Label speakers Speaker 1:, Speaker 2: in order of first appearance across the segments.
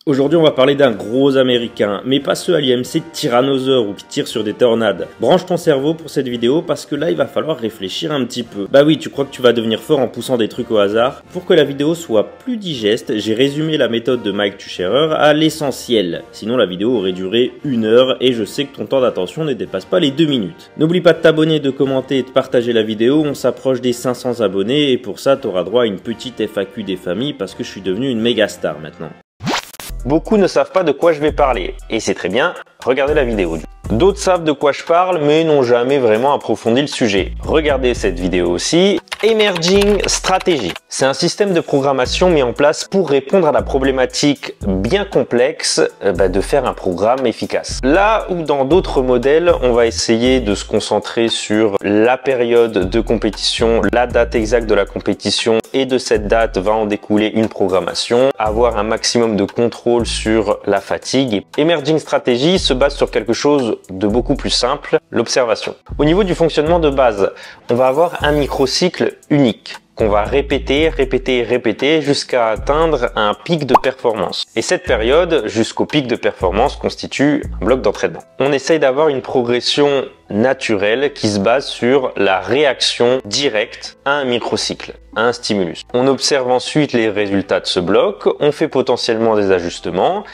Speaker 1: Aujourd'hui, on va parler d'un gros américain, mais pas ceux à l'IMC de tyrannosaure ou qui tirent sur des tornades. Branche ton cerveau pour cette vidéo parce que là, il va falloir réfléchir un petit peu. Bah oui, tu crois que tu vas devenir fort en poussant des trucs au hasard. Pour que la vidéo soit plus digeste, j'ai résumé la méthode de Mike Tucherer à l'essentiel. Sinon, la vidéo aurait duré 1 heure et je sais que ton temps d'attention ne dépasse pas les 2 minutes. N'oublie pas de t'abonner, de commenter et de partager la vidéo. On s'approche des 500 abonnés et pour ça, tu auras droit à une petite FAQ des familles parce que je suis devenu une méga star maintenant. Beaucoup ne savent pas de quoi je vais parler, et c'est très bien, regardez la vidéo. D'autres savent de quoi je parle, mais n'ont jamais vraiment approfondi le sujet. Regardez cette vidéo aussi. Emerging Strategy. C'est un système de programmation mis en place pour répondre à la problématique bien complexe de faire un programme efficace. Là où dans d'autres modèles, on va essayer de se concentrer sur la période de compétition, la date exacte de la compétition, et de cette date va en découler une programmation, avoir un maximum de contrôle sur la fatigue. Emerging Strategy se base sur quelque chose de beaucoup plus simple, l'observation. Au niveau du fonctionnement de base, on va avoir un microcycle unique qu'on va répéter jusqu'à atteindre un pic de performance. Et cette période, jusqu'au pic de performance, constitue un bloc d'entraînement. On essaye d'avoir une progression naturelle qui se base sur la réaction directe à un microcycle, à un stimulus. On observe ensuite les résultats de ce bloc, on fait potentiellement des ajustements,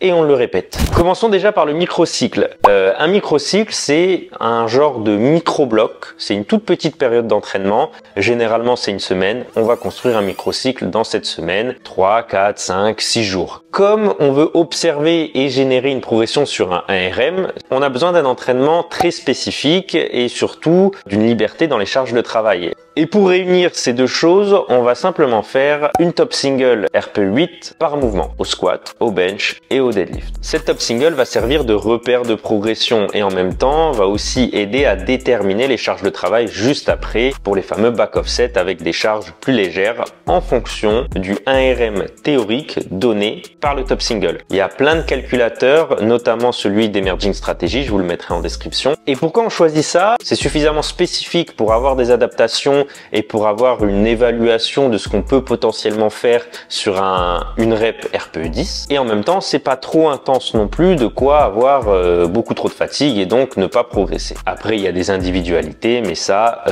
Speaker 1: et on le répète. Commençons déjà par le microcycle. Un microcycle, c'est un genre de micro-bloc. C'est une toute petite période d'entraînement. Généralement, c'est une semaine. On va construire un microcycle dans cette semaine. 3, 4, 5, 6 jours. Comme on veut observer et générer une progression sur un RM, on a besoin d'un entraînement très spécifique et surtout d'une liberté dans les charges de travail. Et pour réunir ces deux choses, on va simplement faire une top single RPE8 par mouvement, au squat, au bench et au deadlift. Cette top single va servir de repère de progression et en même temps va aussi aider à déterminer les charges de travail juste après pour les fameux back offset avec des charges plus légères en fonction du 1RM théorique donné par le top single. Il y a plein de calculateurs, notamment celui d'Emerging Strategy, je vous le mettrai en description. Et pourquoi on choisit ça? C'est suffisamment spécifique pour avoir des adaptations et pour avoir une évaluation de ce qu'on peut potentiellement faire sur une rep RPE10. Et en même temps, c'est pas trop intense non plus, de quoi avoir beaucoup trop de fatigue et donc ne pas progresser. Après, il y a des individualités, mais ça,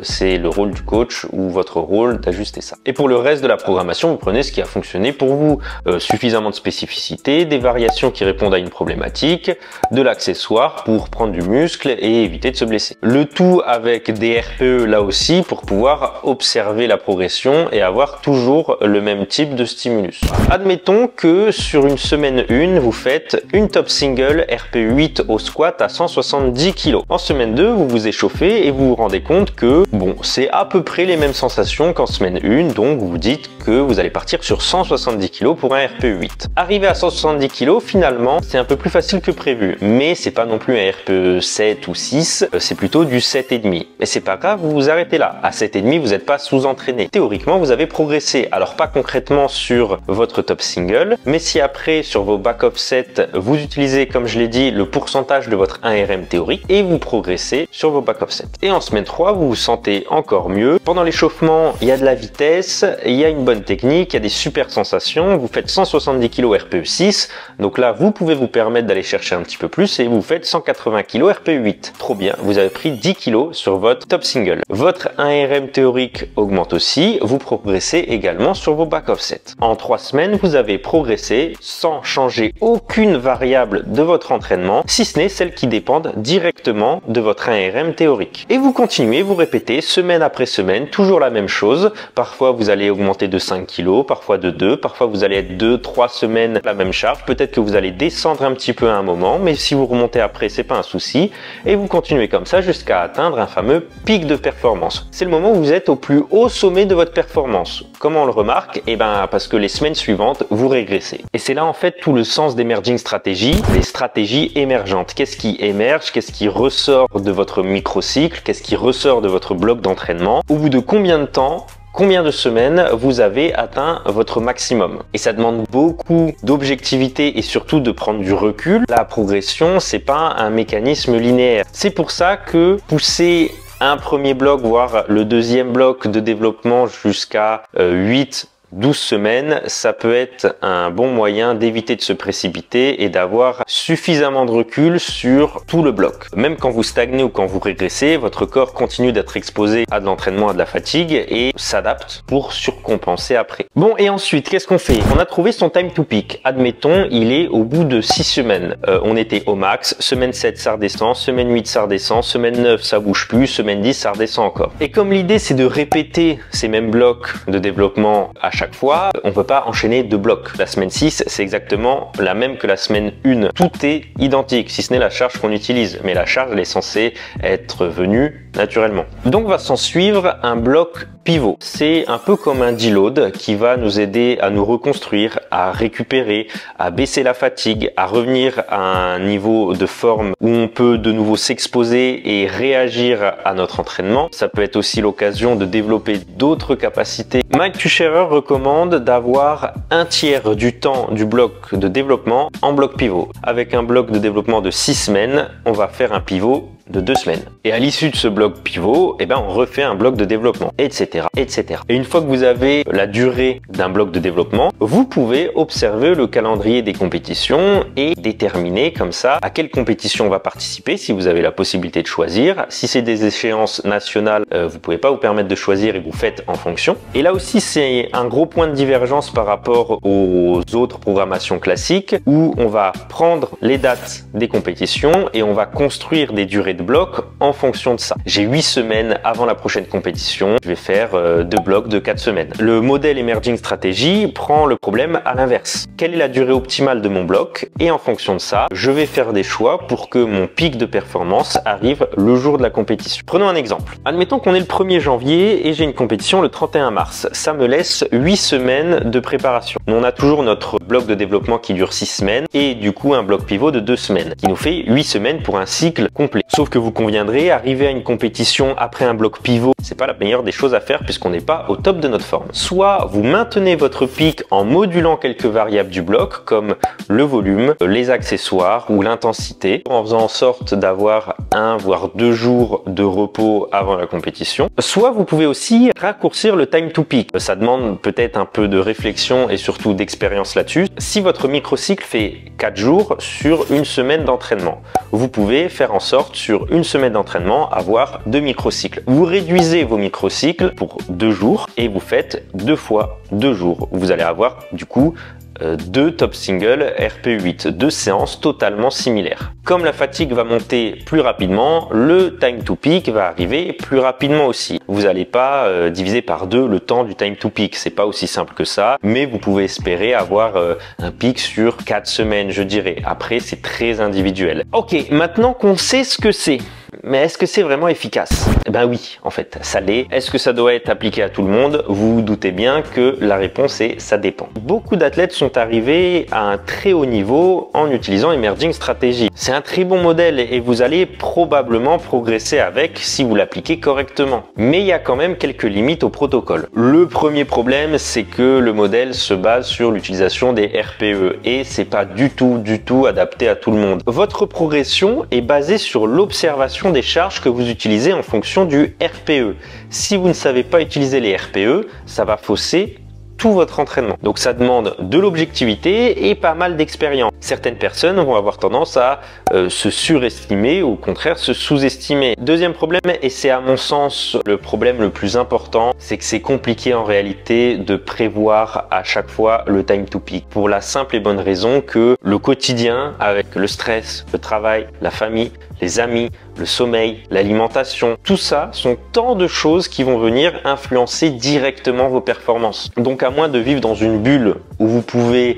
Speaker 1: c'est le rôle du coach ou votre rôle d'ajuster ça. Et pour le reste de la programmation, vous prenez ce qui a fonctionné pour vous. Suffisamment de spécificité, des variations qui répondent à une problématique, de l'accessoire pour prendre du muscle et éviter de se blesser. Le tout avec des RPE là aussi pour pouvoir observer la progression et avoir toujours le même type de stimulus. Admettons que sur une semaine 1, vous faites une top single RP8 au squat à 170 kg. En semaine 2, vous vous échauffez et vous vous rendez compte que bon, c'est à peu près les mêmes sensations qu'en semaine 1, donc vous vous dites que vous allez partir sur 170 kg pour un RPE8. Arrivé à 170 kg, finalement, c'est un peu plus facile que prévu, mais c'est pas non plus un RPE7 ou 6, c'est plutôt du 7,5. Mais c'est pas grave, vous vous arrêtez là. À 7,5, vous n'êtes pas sous-entraîné. Théoriquement, vous avez progressé. Alors pas concrètement sur votre top single, mais si après sur vos back offset, vous utilisez, comme je l'ai dit, le pourcentage de votre 1RM théorique et vous progressez sur vos back offset. Et en semaine 3, vous vous sentez encore mieux. Pendant l'échauffement, il y a de la vitesse, il y a une bonne technique, il y a des super sensations. Vous faites 170 kg RPE6, donc là, vous pouvez vous permettre d'aller chercher un petit peu plus et vous faites 180 kg RPE8. Trop bien, vous avez pris 10 kg sur votre top single. Votre 1RM théorique augmente aussi, vous progressez également sur vos back offset. En 3 semaines, vous avez progressé sans changer aucune variable de votre entraînement, si ce n'est celles qui dépendent directement de votre 1RM théorique. Et vous continuez, vous répétez semaine après semaine, toujours la même chose. Parfois, vous allez augmenter de 5 kg, parfois de 2, parfois vous allez être 2-3 semaines la même charge. Peut-être que vous allez descendre un petit peu à un moment, mais si vous remontez après, c'est pas un souci. Et vous continuez comme ça jusqu'à atteindre un fameux pic de performance. C'est le moment où vous êtes au plus haut sommet de votre performance. Comment on le remarque? Eh ben, parce que les semaines suivantes, vous régressez. Et c'est là en fait tout le sens d'Emerging Strategy, les stratégies émergentes. Qu'est-ce qui émerge? Qu'est-ce qui ressort de votre microcycle? Qu'est-ce qui ressort de votre bloc d'entraînement? Au bout de combien de temps? Combien de semaines vous avez atteint votre maximum? Et ça demande beaucoup d'objectivité et surtout de prendre du recul. La progression, c'est pas un mécanisme linéaire. C'est pour ça que pousser un premier bloc, voire le deuxième bloc de développement jusqu'à 8 12 semaines, ça peut être un bon moyen d'éviter de se précipiter et d'avoir suffisamment de recul sur tout le bloc. Même quand vous stagnez ou quand vous régressez, votre corps continue d'être exposé à de l'entraînement, à de la fatigue et s'adapte pour surcompenser après. Bon, et ensuite, qu'est-ce qu'on fait? On a trouvé son time to peak. Admettons, il est au bout de 6 semaines. On était au max, semaine 7 ça redescend, semaine 8 ça redescend, semaine 9 ça bouge plus, semaine 10 ça redescend encore. Et comme l'idée c'est de répéter ces mêmes blocs de développement à chaque fois, on peut pas enchaîner 2 blocs. La semaine 6 c'est exactement la même que la semaine 1. Tout est identique, si ce n'est la charge qu'on utilise. Mais la charge elle est censée être venue naturellement. Donc va s'en suivre un bloc pivot. C'est un peu comme un deload qui va nous aider à nous reconstruire, à récupérer, à baisser la fatigue, à revenir à un niveau de forme où on peut de nouveau s'exposer et réagir à notre entraînement. Ça peut être aussi l'occasion de développer d'autres capacités. Mike Tucherer recommande d'avoir un tiers du temps du bloc de développement en bloc pivot. Avec un bloc de développement de 6 semaines, on va faire un pivot de 2 semaines. Et à l'issue de ce bloc pivot, on refait un bloc de développement, etc., etc. Et une fois que vous avez la durée d'un bloc de développement, vous pouvez observer le calendrier des compétitions et déterminer comme ça à quelle compétition on va participer, si vous avez la possibilité de choisir. Si c'est des échéances nationales, vous pouvez pas vous permettre de choisir et vous faites en fonction. Et là aussi, c'est un gros point de divergence par rapport aux autres programmations classiques où on va prendre les dates des compétitions et on va construire des durées de blocs en fonction de ça. J'ai 8 semaines avant la prochaine compétition, je vais faire 2 blocs de 4 semaines. Le modèle Emerging Strategy prend le problème à l'inverse. Quelle est la durée optimale de mon bloc? Et en fonction de ça, je vais faire des choix pour que mon pic de performance arrive le jour de la compétition. Prenons un exemple. Admettons qu'on est le 1er janvier et j'ai une compétition le 31 mars. Ça me laisse 8 semaines de préparation. On a toujours notre bloc de développement qui dure 6 semaines et du coup un bloc pivot de 2 semaines qui nous fait 8 semaines pour un cycle complet. Sauf que vous conviendrez, arriver à une compétition après un bloc pivot, c'est pas la meilleure des choses à faire puisqu'on n'est pas au top de notre forme. Soit vous maintenez votre pic en modulant quelques variables du bloc comme le volume, les accessoires ou l'intensité en faisant en sorte d'avoir 1 voire 2 jours de repos avant la compétition. Soit vous pouvez aussi raccourcir le time to peak. Ça demande peut-être un peu de réflexion et surtout d'expérience là-dessus. Si votre microcycle fait 4 jours sur une semaine d'entraînement, vous pouvez faire en sorte sur une semaine d'entraînement avoir 2 microcycles. Vous réduisez vos microcycles pour 2 jours et vous faites 2 fois 2 jours. Vous allez avoir du coup 2 top single RPE8, 2 séances totalement similaires. Comme la fatigue va monter plus rapidement, le time to peak va arriver plus rapidement aussi. Vous n'allez pas diviser par 2 le temps du time to peak, c'est pas aussi simple que ça, mais vous pouvez espérer avoir un pic sur 4 semaines, je dirais. Après, c'est très individuel. Ok, maintenant qu'on sait ce que c'est, mais est-ce que c'est vraiment efficace? Eh ben oui, en fait, ça l'est. Est-ce que ça doit être appliqué à tout le monde? Vous vous doutez bien que la réponse est ça dépend. Beaucoup d'athlètes sont arrivés à un très haut niveau en utilisant Emerging Strategy. C'est un très bon modèle et vous allez probablement progresser avec si vous l'appliquez correctement. Mais il y a quand même quelques limites au protocole. Le premier problème, c'est que le modèle se base sur l'utilisation des RPE et c'est pas du tout adapté à tout le monde. Votre progression est basée sur l'observation des charges que vous utilisez en fonction du RPE. Si vous ne savez pas utiliser les RPE, ça va fausser tout votre entraînement. Donc ça demande de l'objectivité et pas mal d'expérience. Certaines personnes vont avoir tendance à se surestimer ou au contraire se sous-estimer. Deuxième problème, et c'est à mon sens le problème le plus important, c'est que c'est compliqué en réalité de prévoir à chaque fois le time to peak. Pour la simple et bonne raison que le quotidien avec le stress, le travail, la famille, les amis, le sommeil, l'alimentation, tout ça sont tant de choses qui vont venir influencer directement vos performances. Donc à moins de vivre dans une bulle où vous pouvez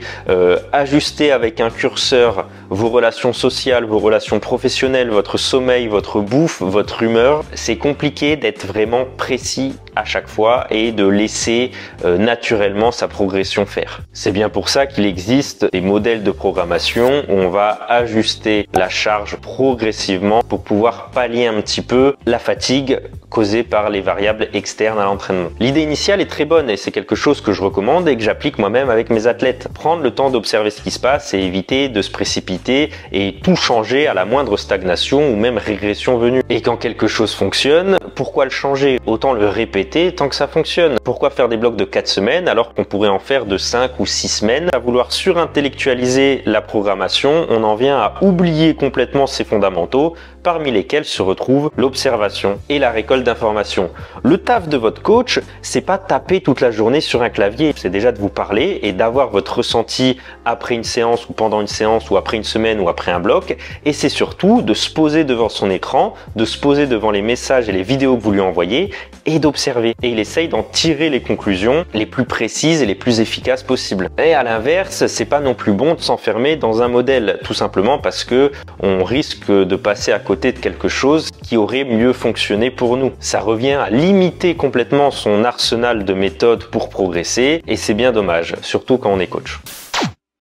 Speaker 1: ajuster avec un curseur vos relations sociales, vos relations professionnelles, votre sommeil, votre bouffe, votre humeur, c'est compliqué d'être vraiment précis à chaque fois et de laisser naturellement sa progression faire. C'est bien pour ça qu'il existe des modèles de programmation où on va ajuster la charge progressivement pour pouvoir pallier un petit peu la fatigue causée par les variables externes à l'entraînement. L'idée initiale est très bonne et c'est quelque chose que je recommande et que j'applique moi-même avec mes athlètes. Prendre le temps d'observer ce qui se passe et éviter de se précipiter et tout changer à la moindre stagnation ou même régression venue. Et quand quelque chose fonctionne, pourquoi le changer? Autant le répéter tant que ça fonctionne. Pourquoi faire des blocs de 4 semaines alors qu'on pourrait en faire de 5 ou 6 semaines? À vouloir surintellectualiser la programmation, on en vient à oublier complètement ses fondamentaux, parmi lesquels se retrouvent l'observation et la récolte d'informations. Le taf de votre coach, c'est pas taper toute la journée sur un clavier, c'est déjà de vous parler et d'avoir votre ressenti après une séance ou pendant une séance ou après une semaine ou après un bloc, et c'est surtout de se poser devant son écran, de se poser devant les messages et les vidéos que vous lui envoyez et d'observer. Et il essaye d'en tirer les conclusions les plus précises et les plus efficaces possibles. Et à l'inverse, c'est pas non plus bon de s'enfermer dans un modèle, tout simplement parce que on risque de passer à côté de quelque chose qui aurait mieux fonctionné pour nous. Ça revient à limiter complètement son arsenal de méthodes pour progresser et c'est bien dommage, surtout quand on est coach.